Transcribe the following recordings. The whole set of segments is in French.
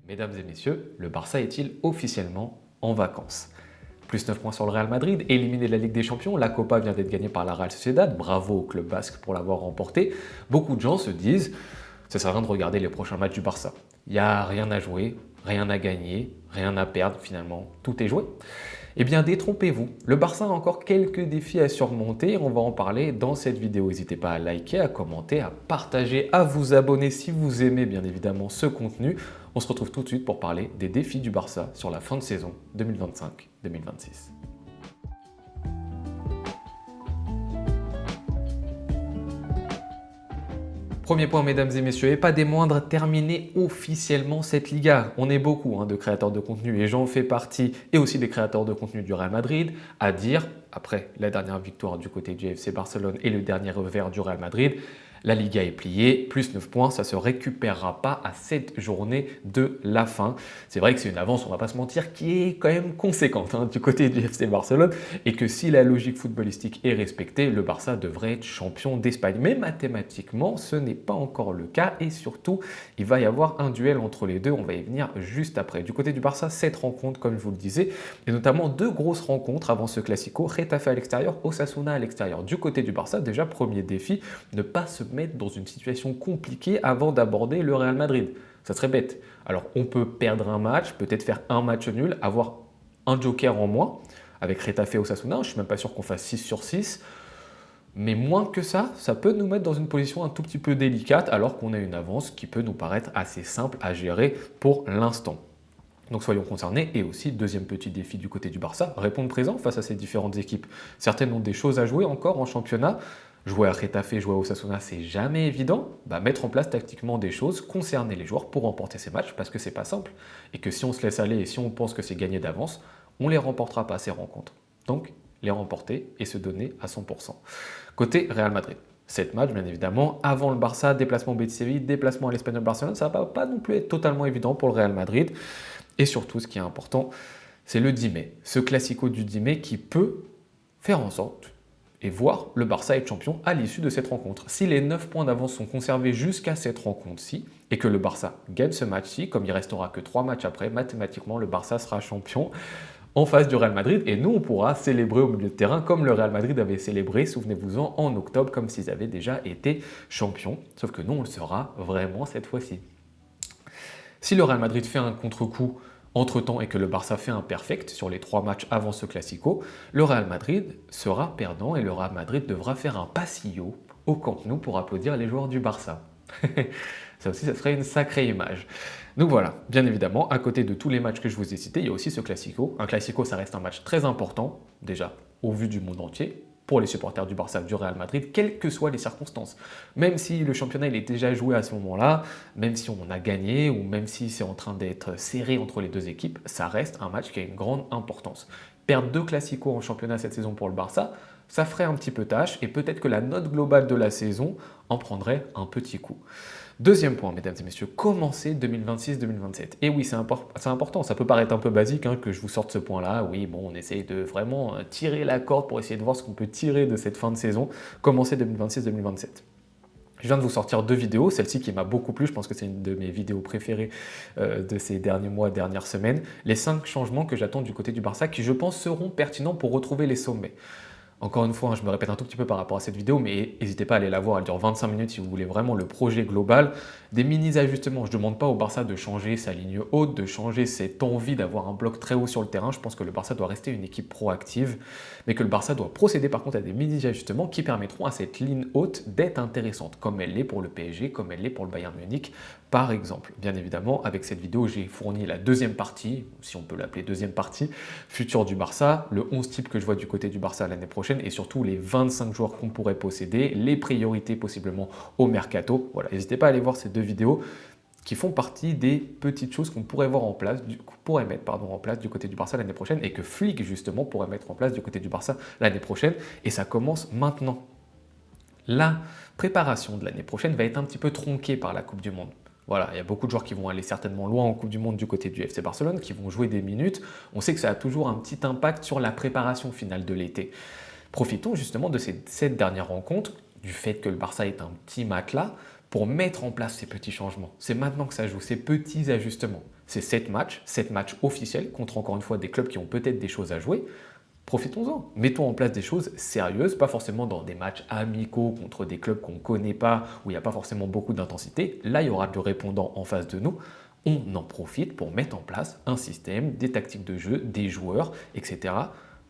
Mesdames et messieurs, le Barça est-il officiellement en vacances? Plus 9 points sur le Real Madrid, éliminé de la Ligue des Champions, la Copa vient d'être gagnée par la Real Sociedad, bravo au club basque pour l'avoir remporté. Beaucoup de gens se disent, ça sert à rien de regarder les prochains matchs du Barça. Il n'y a rien à jouer, rien à gagner, rien à perdre finalement, tout est joué. Eh bien détrompez-vous, le Barça a encore quelques défis à surmonter, on va en parler dans cette vidéo. N'hésitez pas à liker, à commenter, à partager, à vous abonner si vous aimez bien évidemment ce contenu. On se retrouve tout de suite pour parler des défis du Barça sur la fin de saison 2025-2026. Premier point, mesdames et messieurs, et pas des moindres, terminer officiellement cette Liga. On est beaucoup de créateurs de contenu, et j'en fais partie, et aussi des créateurs de contenu du Real Madrid, à dire, après la dernière victoire du côté du FC Barcelone et le dernier revers du Real Madrid, la Liga est pliée, plus 9 points, ça ne se récupérera pas à cette journée de la fin. C'est vrai que c'est une avance, on ne va pas se mentir, qui est quand même conséquente du côté du FC Barcelone et que si la logique footballistique est respectée, le Barça devrait être champion d'Espagne. Mais mathématiquement, ce n'est pas encore le cas et surtout, il va y avoir un duel entre les deux, on va y venir juste après. Du côté du Barça, 7 rencontres, comme je vous le disais, et notamment 2 grosses rencontres avant ce Classico, Getafe à l'extérieur, Osasuna à l'extérieur. Du côté du Barça, déjà, premier défi, ne pas se mettre dans une situation compliquée avant d'aborder le Real Madrid. Ça serait bête. Alors on peut perdre un match, peut-être faire un match nul, avoir un joker en moins avec Getafe et Osasuna. Je ne suis même pas sûr qu'on fasse 6 sur 6. Mais moins que ça, ça peut nous mettre dans une position un tout petit peu délicate alors qu'on a une avance qui peut nous paraître assez simple à gérer pour l'instant. Donc soyons concernés. Et aussi, deuxième petit défi du côté du Barça, répondre présent face à ces différentes équipes. Certaines ont des choses à jouer encore en championnat. Jouer à Getafe, jouer à Osasuna, c'est jamais évident. Mettre en place tactiquement des choses, concerner les joueurs pour remporter ces matchs parce que c'est pas simple. Et que si on se laisse aller et si on pense que c'est gagné d'avance, on les remportera pas ces rencontres. Donc, les remporter et se donner à 100%. Côté Real Madrid. 7 matchs, bien évidemment, avant le Barça, déplacement Betis Séville, déplacement à l'Espagnol Barcelone, ça va pas non plus être totalement évident pour le Real Madrid. Et surtout, ce qui est important, c'est le 10 mai. Ce classico du 10 mai qui peut faire en sorte et voir le Barça être champion à l'issue de cette rencontre. Si les 9 points d'avance sont conservés jusqu'à cette rencontre-ci, et que le Barça gagne ce match-ci, comme il restera que 3 matchs après, mathématiquement, le Barça sera champion en face du Real Madrid, et nous, on pourra célébrer au milieu de terrain comme le Real Madrid avait célébré, souvenez-vous-en, en octobre, comme s'ils avaient déjà été champions. Sauf que nous, on le sera vraiment cette fois-ci. Si le Real Madrid fait un contre-coup entre-temps et que le Barça fait un perfect sur les 3 matchs avant ce Classico, le Real Madrid sera perdant et le Real Madrid devra faire un passillo au Camp Nou pour applaudir les joueurs du Barça. Ça aussi, ça serait une sacrée image. Donc voilà, bien évidemment, à côté de tous les matchs que je vous ai cités, il y a aussi ce Classico. Un Classico, ça reste un match très important, déjà, au vu du monde entier, pour les supporters du Barça, du Real Madrid, quelles que soient les circonstances. Même si le championnat il est déjà joué à ce moment-là, même si on a gagné ou même si c'est en train d'être serré entre les deux équipes, ça reste un match qui a une grande importance. Perdre 2 classicos en championnat cette saison pour le Barça, ça ferait un petit peu tâche et peut-être que la note globale de la saison en prendrait un petit coup. Deuxième point, mesdames et messieurs, commencer 2026-2027. Et oui, c'est important, ça peut paraître un peu basique que je vous sorte ce point-là. Oui, bon, on essaye de vraiment tirer la corde pour essayer de voir ce qu'on peut tirer de cette fin de saison, commencer 2026-2027. Je viens de vous sortir 2 vidéos, celle-ci qui m'a beaucoup plu, je pense que c'est une de mes vidéos préférées de ces derniers mois, dernières semaines. Les 5 changements que j'attends du côté du Barça qui, je pense, seront pertinents pour retrouver les sommets. Encore une fois, je me répète un tout petit peu par rapport à cette vidéo, mais n'hésitez pas à aller la voir, elle dure 25 minutes si vous voulez vraiment le projet global. Des mini-ajustements, je ne demande pas au Barça de changer sa ligne haute, de changer cette envie d'avoir un bloc très haut sur le terrain. Je pense que le Barça doit rester une équipe proactive, mais que le Barça doit procéder par contre à des mini-ajustements qui permettront à cette ligne haute d'être intéressante, comme elle l'est pour le PSG, comme elle l'est pour le Bayern Munich, par exemple. Bien évidemment, avec cette vidéo, j'ai fourni la deuxième partie, si on peut l'appeler deuxième partie, future du Barça, le 11 type que je vois du côté du Barça l'année prochaine, et surtout les 25 joueurs qu'on pourrait posséder, les priorités possiblement au mercato. Voilà, n'hésitez pas à aller voir ces 2 vidéos qui font partie des petites choses qu'on pourrait voir en place, mettre en place du côté du Barça l'année prochaine et que Flick justement pourrait mettre en place du côté du Barça l'année prochaine. Et ça commence maintenant. La préparation de l'année prochaine va être un petit peu tronquée par la Coupe du Monde. Voilà, il y a beaucoup de joueurs qui vont aller certainement loin en Coupe du Monde du côté du FC Barcelone, qui vont jouer des minutes. On sait que ça a toujours un petit impact sur la préparation finale de l'été. Profitons justement de ces 7 dernières rencontres, du fait que le Barça est un petit matelas, pour mettre en place ces petits changements. C'est maintenant que ça joue, ces petits ajustements. C'est 7 matchs officiels contre encore une fois des clubs qui ont peut-être des choses à jouer. Profitons-en, mettons en place des choses sérieuses, pas forcément dans des matchs amicaux contre des clubs qu'on ne connaît pas, où il n'y a pas forcément beaucoup d'intensité. Là, il y aura du répondant en face de nous. On en profite pour mettre en place un système, des tactiques de jeu, des joueurs, etc.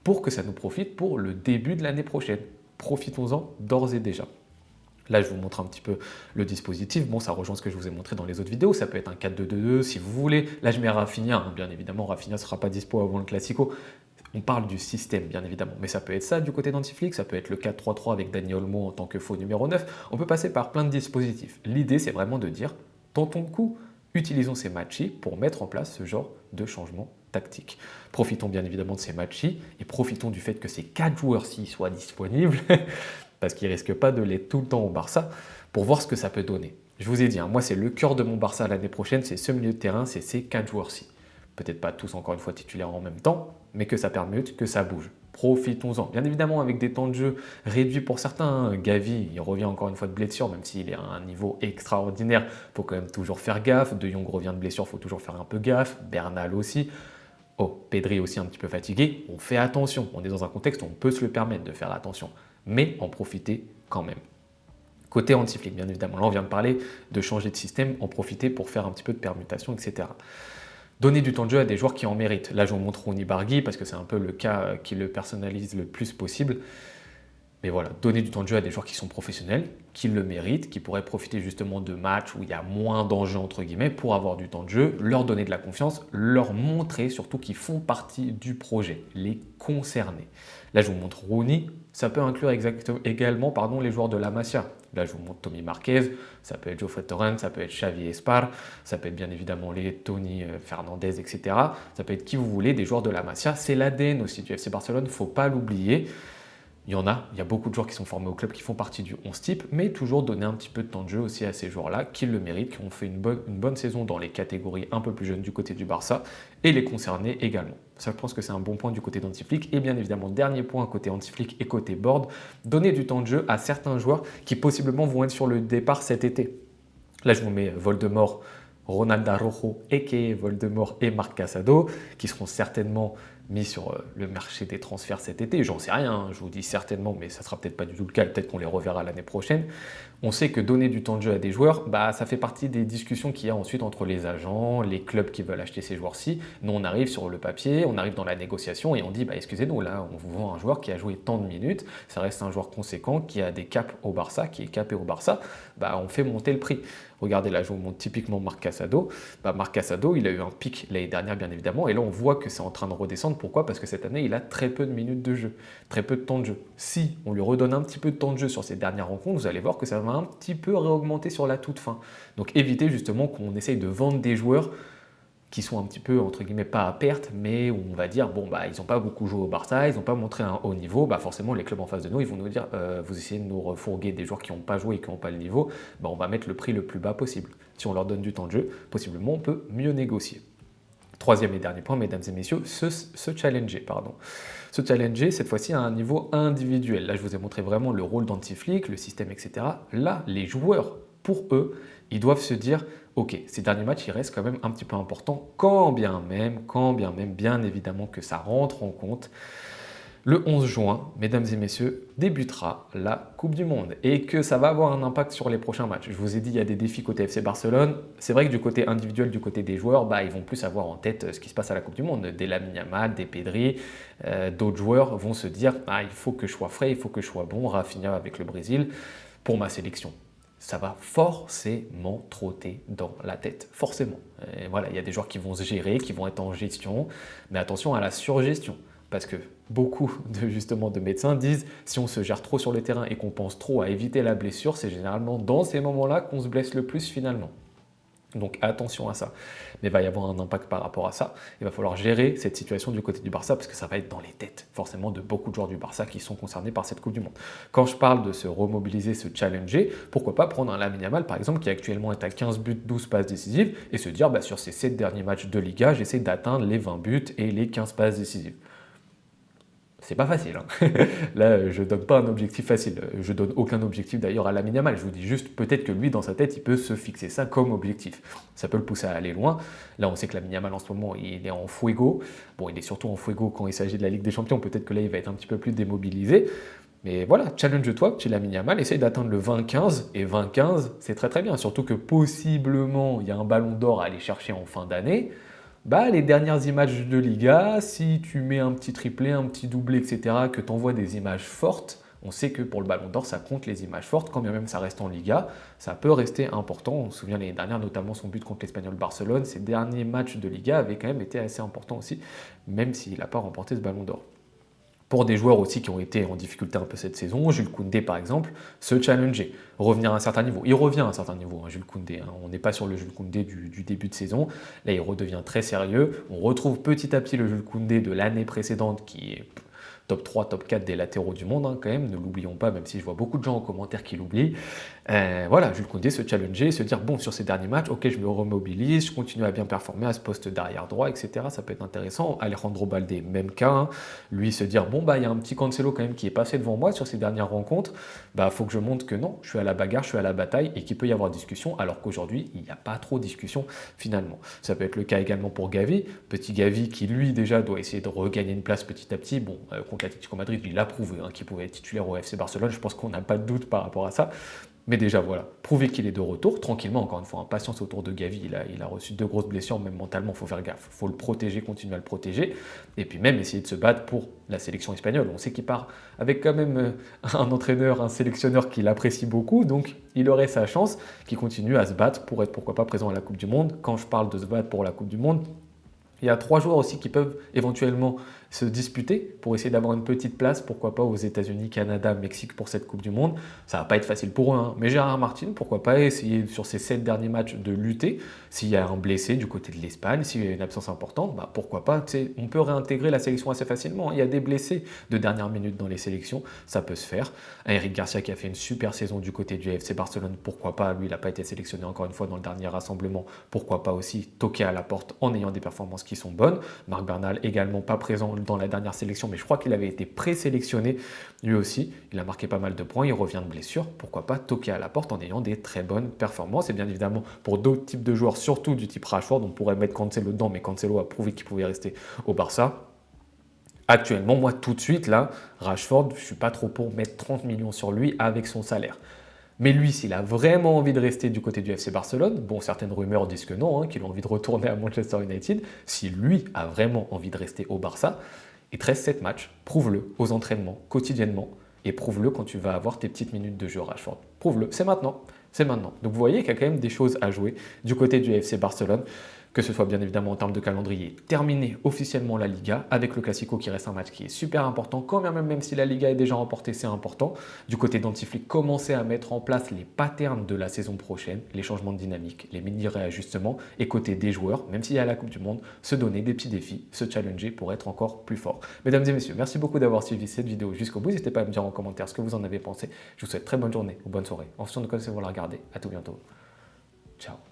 pour que ça nous profite pour le début de l'année prochaine. Profitons-en d'ores et déjà. Là, je vous montre un petit peu le dispositif. Bon, ça rejoint ce que je vous ai montré dans les autres vidéos. Ça peut être un 4-2-2-2 si vous voulez. Là, je mets Rafinha. Hein. Bien évidemment, Rafinha ne sera pas dispo avant le Classico. On parle du système, bien évidemment. Mais ça peut être ça du côté d'Antiflick. Ça peut être le 4-3-3 avec Dani Olmo en tant que faux numéro 9. On peut passer par plein de dispositifs. L'idée, c'est vraiment de dire, tentons le coup. Utilisons ces matchs pour mettre en place ce genre de changement tactique. Profitons bien évidemment de ces matchs et profitons du fait que ces 4 joueurs-ci soient disponibles parce qu'ils ne risquent pas de l'être tout le temps au Barça, pour voir ce que ça peut donner. Je vous ai dit, moi c'est le cœur de mon Barça l'année prochaine, c'est ce milieu de terrain, c'est ces 4 joueurs-ci. Peut-être pas tous encore une fois titulaires en même temps, mais que ça permute, que ça bouge. Profitons-en. Bien évidemment avec des temps de jeu réduits pour certains. Gavi, il revient encore une fois de blessure, même s'il est à un niveau extraordinaire, il faut quand même toujours faire gaffe. De Jong revient de blessure, il faut toujours faire un peu gaffe. Bernal aussi. Oh, Pedri aussi un petit peu fatigué. On fait attention, on est dans un contexte où on peut se le permettre de faire attention. Mais en profiter quand même. Côté Antiflick, bien évidemment, là on vient de parler de changer de système, en profiter pour faire un petit peu de permutation, etc. Donner du temps de jeu à des joueurs qui en méritent. Là je vous montre Rooney Bargui parce que c'est un peu le cas qui le personnalise le plus possible. Mais voilà, donner du temps de jeu à des joueurs qui sont professionnels, qui le méritent, qui pourraient profiter justement de matchs où il y a moins d'enjeux entre guillemets pour avoir du temps de jeu, leur donner de la confiance, leur montrer surtout qu'ils font partie du projet, les concerner. Là, je vous montre Rooney, ça peut inclure également les joueurs de la Masia. Là, je vous montre Tommy Marquez, ça peut être Geoffrey Torrent, ça peut être Xavi Espar, ça peut être bien évidemment les Tony Fernandez, etc. Ça peut être qui vous voulez, des joueurs de la Masia. C'est l'ADN aussi du FC Barcelone, il ne faut pas l'oublier. Il y a beaucoup de joueurs qui sont formés au club qui font partie du 11 type, mais toujours donner un petit peu de temps de jeu aussi à ces joueurs-là qui le méritent, qui ont fait une bonne saison dans les catégories un peu plus jeunes du côté du Barça et les concerner également. Ça, je pense que c'est un bon point du côté d'Antiflick. Et bien évidemment, dernier point côté Antiflick et côté board, donner du temps de jeu à certains joueurs qui possiblement vont être sur le départ cet été. Là, je vous mets Voldemort, Ronald Araujo, a.k.a. Voldemort et Marc Casado, qui seront certainement mis sur le marché des transferts cet été. J'en sais rien, je vous dis certainement, mais ça ne sera peut-être pas du tout le cas, peut-être qu'on les reverra l'année prochaine. On sait que donner du temps de jeu à des joueurs, ça fait partie des discussions qu'il y a ensuite entre les agents, les clubs qui veulent acheter ces joueurs-ci. Nous, on arrive sur le papier, on arrive dans la négociation et on dit, excusez-nous, là, on vous vend un joueur qui a joué tant de minutes, ça reste un joueur conséquent, qui a des caps au Barça, qui est capé au Barça, on fait monter le prix. Regardez là, je vous montre typiquement Marc Casado. Marc Casado, il a eu un pic l'année dernière, bien évidemment, et là, on voit que c'est en train de redescendre. Pourquoi ? Parce que cette année, il a très peu de minutes de jeu, très peu de temps de jeu. Si on lui redonne un petit peu de temps de jeu sur ces dernières rencontres, vous allez voir que ça va un petit peu réaugmenter sur la toute fin. Donc évitez justement qu'on essaye de vendre des joueurs qui sont un petit peu, entre guillemets, pas à perte, mais où on va dire, ils n'ont pas beaucoup joué au Barça, ils n'ont pas montré un haut niveau, forcément les clubs en face de nous, ils vont nous dire, vous essayez de nous refourguer des joueurs qui n'ont pas joué et qui n'ont pas le niveau, on va mettre le prix le plus bas possible. Si on leur donne du temps de jeu, possiblement on peut mieux négocier. Troisième et dernier point, mesdames et messieurs, se challenger. Se challenger, cette fois-ci, à un niveau individuel. Là, je vous ai montré vraiment le rôle d'Antiflick, le système, etc. Là, les joueurs, pour eux, ils doivent se dire, ok, ces derniers matchs, ils restent quand même un petit peu importants, quand bien même, bien évidemment que ça rentre en compte. Le 11 juin, mesdames et messieurs, débutera la Coupe du Monde et que ça va avoir un impact sur les prochains matchs. Je vous ai dit, il y a des défis côté FC Barcelone. C'est vrai que du côté individuel, du côté des joueurs, ils vont plus avoir en tête ce qui se passe à la Coupe du Monde. Des Lamine Yamal, des Pedri, d'autres joueurs vont se dire il faut que je sois frais, il faut que je sois bon. Rafinha avec le Brésil pour ma sélection. Ça va forcément trotter dans la tête, forcément. Et voilà, il y a des joueurs qui vont se gérer, qui vont être en gestion, mais attention à la surgestion. Parce que beaucoup de médecins disent si on se gère trop sur le terrain et qu'on pense trop à éviter la blessure, c'est généralement dans ces moments-là qu'on se blesse le plus finalement. Donc attention à ça. Mais il va y avoir un impact par rapport à ça. Il va falloir gérer cette situation du côté du Barça parce que ça va être dans les têtes forcément de beaucoup de joueurs du Barça qui sont concernés par cette Coupe du Monde. Quand je parle de se remobiliser, se challenger, pourquoi pas prendre un Lamine Yamal par exemple qui actuellement est à 15 buts, 12 passes décisives et se dire sur ces 7 derniers matchs de Liga, j'essaie d'atteindre les 20 buts et les 15 passes décisives. c'est pas facile, hein. Là, je donne pas un objectif facile. Je donne aucun objectif d'ailleurs à Lamine Yamal. Je vous dis juste peut-être que lui, dans sa tête, il peut se fixer ça comme objectif. Ça peut le pousser à aller loin. Là, on sait que Lamine Yamal en ce moment, il est en fuego. Bon, il est surtout en fuego quand il s'agit de la Ligue des Champions. Peut-être que là, il va être un petit peu plus démobilisé. Mais voilà, challenge-toi, petit Lamine Yamal, essaye d'atteindre le 20-15. Et 20-15, c'est très très bien. Surtout que possiblement, il y a un ballon d'or à aller chercher en fin d'année. Bah, les dernières images de Liga, si tu mets un petit triplé, un petit doublé, etc., que tu envoies des images fortes, on sait que pour le Ballon d'Or, ça compte les images fortes, quand bien même ça reste en Liga, ça peut rester important. On se souvient l'année dernière, notamment son but contre l'Espagnol Barcelone, ses derniers matchs de Liga avaient quand même été assez importants aussi, même s'il n'a pas remporté ce Ballon d'Or. Pour des joueurs aussi qui ont été en difficulté un peu cette saison, Jules Koundé par exemple, se challenger, revenir à un certain niveau. Il revient à un certain niveau, hein, Jules Koundé. Hein. On n'est pas sur le Jules Koundé du début de saison. Là, il redevient très sérieux. On retrouve petit à petit le Jules Koundé de l'année précédente qui est top 3, top 4 des latéraux du monde, hein, quand même, ne l'oublions pas, même si je vois beaucoup de gens en commentaire qui l'oublient. Voilà, Jules Koundé se challenger, se dire, bon, sur ces derniers matchs, ok, je me remobilise, je continue à bien performer à ce poste d'arrière droit, etc. Ça peut être intéressant. Alejandro Balde, même cas, hein. Lui se dire, bon, bah, il y a un petit Cancelo quand même qui est passé devant moi sur ces dernières rencontres, bah, faut que je montre que non, je suis à la bagarre, je suis à la bataille et qu'il peut y avoir discussion, alors qu'aujourd'hui, il n'y a pas trop de discussion finalement. Ça peut être le cas également pour Gavi, petit Gavi qui lui déjà doit essayer de regagner une place petit à petit. Bon, contre l'Atlético Madrid, il a prouvé hein, qu'il pouvait être titulaire au FC Barcelone, je pense qu'on n'a pas de doute par rapport à ça. Mais déjà, voilà, prouver qu'il est de retour, tranquillement, encore une fois, patience autour de Gavi, il a reçu 2 grosses blessures, même mentalement, il faut faire gaffe, il faut le protéger, continuer à le protéger, et puis même essayer de se battre pour la sélection espagnole. On sait qu'il part avec quand même un entraîneur, un sélectionneur qu'il apprécie beaucoup, donc il aurait sa chance, qui continue à se battre pour être pourquoi pas présent à la Coupe du Monde. Quand je parle de se battre pour la Coupe du Monde, il y a 3 joueurs aussi qui peuvent éventuellement se disputer pour essayer d'avoir une petite place, pourquoi pas aux États-Unis, Canada, Mexique pour cette Coupe du Monde. Ça va pas être facile pour eux, hein. Mais Gérard Martin, pourquoi pas essayer sur ces 7 derniers matchs de lutter. S'il y a un blessé du côté de l'Espagne, s'il y a une absence importante, bah pourquoi pas. On peut réintégrer la sélection assez facilement. Il y a des blessés de dernière minute dans les sélections, ça peut se faire. Eric Garcia qui a fait une super saison du côté du FC Barcelone, pourquoi pas. Lui, il n'a pas été sélectionné encore une fois dans le dernier rassemblement, pourquoi pas aussi toquer à la porte en ayant des performances qui sont bonnes. Marc Bernal également pas présent dans la dernière sélection, mais je crois qu'il avait été présélectionné lui aussi. Il a marqué pas mal de points, il revient de blessure. Pourquoi pas toquer à la porte en ayant des très bonnes performances. Et bien évidemment, pour d'autres types de joueurs, surtout du type Rashford, on pourrait mettre Cancelo dedans, mais Cancelo a prouvé qu'il pouvait rester au Barça. Actuellement, moi, tout de suite, là, Rashford, je ne suis pas trop pour mettre 30 millions sur lui avec son salaire. Mais lui, s'il a vraiment envie de rester du côté du FC Barcelone, bon, certaines rumeurs disent que non, hein, qu'il a envie de retourner à Manchester United. Si lui a vraiment envie de rester au Barça, il te reste 7 matchs, prouve-le aux entraînements, quotidiennement, et prouve-le quand tu vas avoir tes petites minutes de jeu, Rashford. Prouve-le, c'est maintenant, c'est maintenant. Donc vous voyez qu'il y a quand même des choses à jouer du côté du FC Barcelone, que ce soit bien évidemment en termes de calendrier, terminer officiellement la Liga, avec le Classico qui reste un match qui est super important, quand même si la Liga est déjà remportée, c'est important. Du côté d'Antiflick, commencer à mettre en place les patterns de la saison prochaine, les changements de dynamique, les mini-réajustements, et côté des joueurs, même s'il y a la Coupe du Monde, se donner des petits défis, se challenger pour être encore plus fort. Mesdames et messieurs, merci beaucoup d'avoir suivi cette vidéo jusqu'au bout. N'hésitez pas à me dire en commentaire ce que vous en avez pensé. Je vous souhaite très bonne journée ou bonne soirée. En fonction de quoi vous la regardez. À tout bientôt. Ciao.